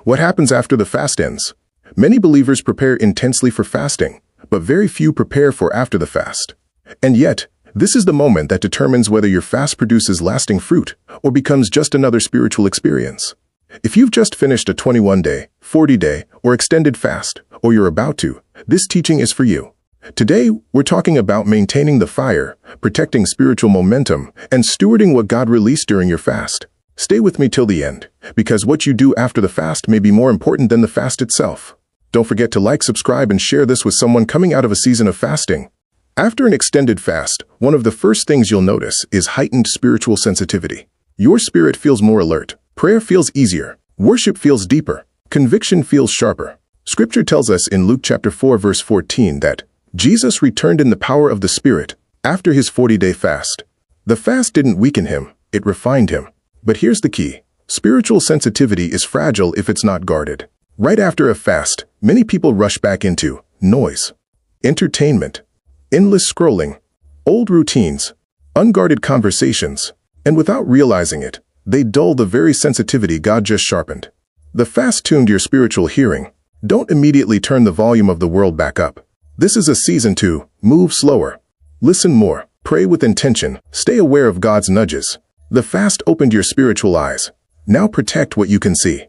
What happens after the fast ends? Many believers prepare intensely for fasting, but very few prepare for after the fast. And yet, this is the moment that determines whether your fast produces lasting fruit or becomes just another spiritual experience. If you've just finished a 21-day, 40-day, or extended fast, or you're about to, this teaching is for you. Today, we're talking about maintaining the fire, protecting spiritual momentum, and stewarding what God released during your fast. Stay with me till the end, because what you do after the fast may be more important than the fast itself. Don't forget to like, subscribe, and share this with someone coming out of a season of fasting. After an extended fast, one of the first things you'll notice is heightened spiritual sensitivity. Your spirit feels more alert, prayer feels easier, worship feels deeper, conviction feels sharper. Scripture tells us in Luke chapter 4 verse 14 that Jesus returned in the power of the Spirit after his 40-day fast. The fast didn't weaken him, it refined him. But here's the key. Spiritual sensitivity is fragile if it's not guarded. Right after a fast, many people rush back into noise, entertainment, endless scrolling, old routines, unguarded conversations, and without realizing it, they dull the very sensitivity God just sharpened. The fast tuned your spiritual hearing. Don't immediately turn the volume of the world back up. This is a season to move slower, listen more, pray with intention, stay aware of God's nudges. The fast opened your spiritual eyes. Now protect what you can see.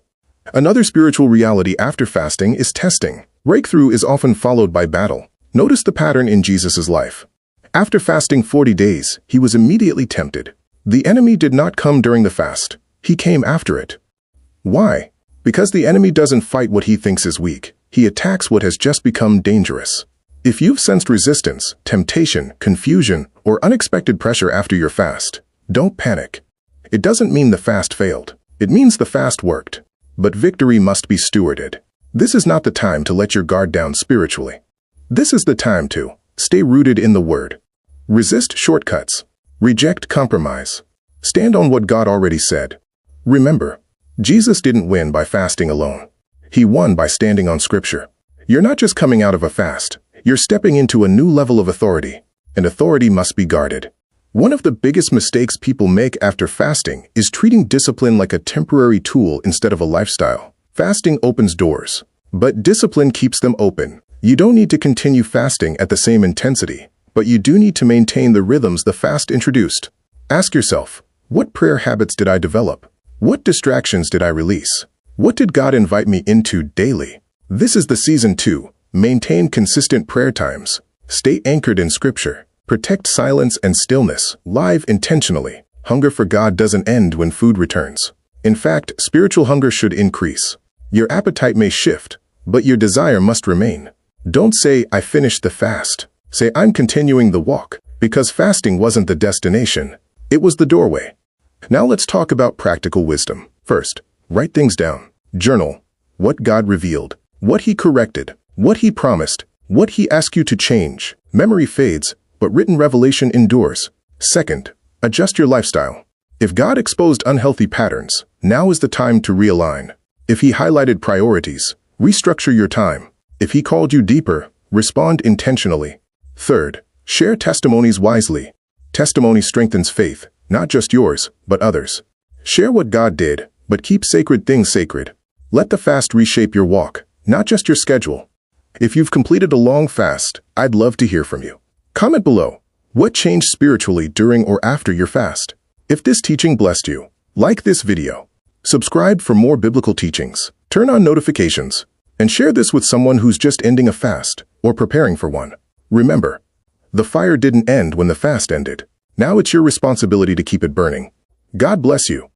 Another spiritual reality after fasting is testing. Breakthrough is often followed by battle. Notice the pattern in Jesus' life. After fasting 40 days, he was immediately tempted. The enemy did not come during the fast. He came after it. Why? Because the enemy doesn't fight what he thinks is weak. He attacks what has just become dangerous. If you've sensed resistance, temptation, confusion, or unexpected pressure after your fast, don't panic. It doesn't mean the fast failed. It means the fast worked. But victory must be stewarded. This is not the time to let your guard down spiritually. This is the time to stay rooted in the Word. Resist shortcuts. Reject compromise. Stand on what God already said. Remember, Jesus didn't win by fasting alone. He won by standing on Scripture. You're not just coming out of a fast. You're stepping into a new level of authority, and authority must be guarded. One of the biggest mistakes people make after fasting is treating discipline like a temporary tool instead of a lifestyle. Fasting opens doors, but discipline keeps them open. You don't need to continue fasting at the same intensity, but you do need to maintain the rhythms the fast introduced. Ask yourself, what prayer habits did I develop? What distractions did I release? What did God invite me into daily? This is the season 2. Maintain consistent prayer times. Stay anchored in Scripture. Protect silence and stillness. Live intentionally. Hunger for God doesn't end when food returns. In fact, spiritual hunger should increase. Your appetite may shift, but your desire must remain. Don't say, I finished the fast. Say, I'm continuing the walk, because fasting wasn't the destination. It was the doorway. Now let's talk about practical wisdom. First, write things down. Journal. What God revealed. What He corrected. What He promised. What He asked you to change. Memory fades, but written revelation endures. Second, adjust your lifestyle. If God exposed unhealthy patterns, now is the time to realign. If He highlighted priorities, restructure your time. If He called you deeper, respond intentionally. Third, share testimonies wisely. Testimony strengthens faith, not just yours, but others. Share what God did, but keep sacred things sacred. Let the fast reshape your walk, not just your schedule. If you've completed a long fast, I'd love to hear from you. Comment below, what changed spiritually during or after your fast? If this teaching blessed you, like this video, subscribe for more biblical teachings, turn on notifications, and share this with someone who's just ending a fast or preparing for one. Remember, the fire didn't end when the fast ended. Now it's your responsibility to keep it burning. God bless you.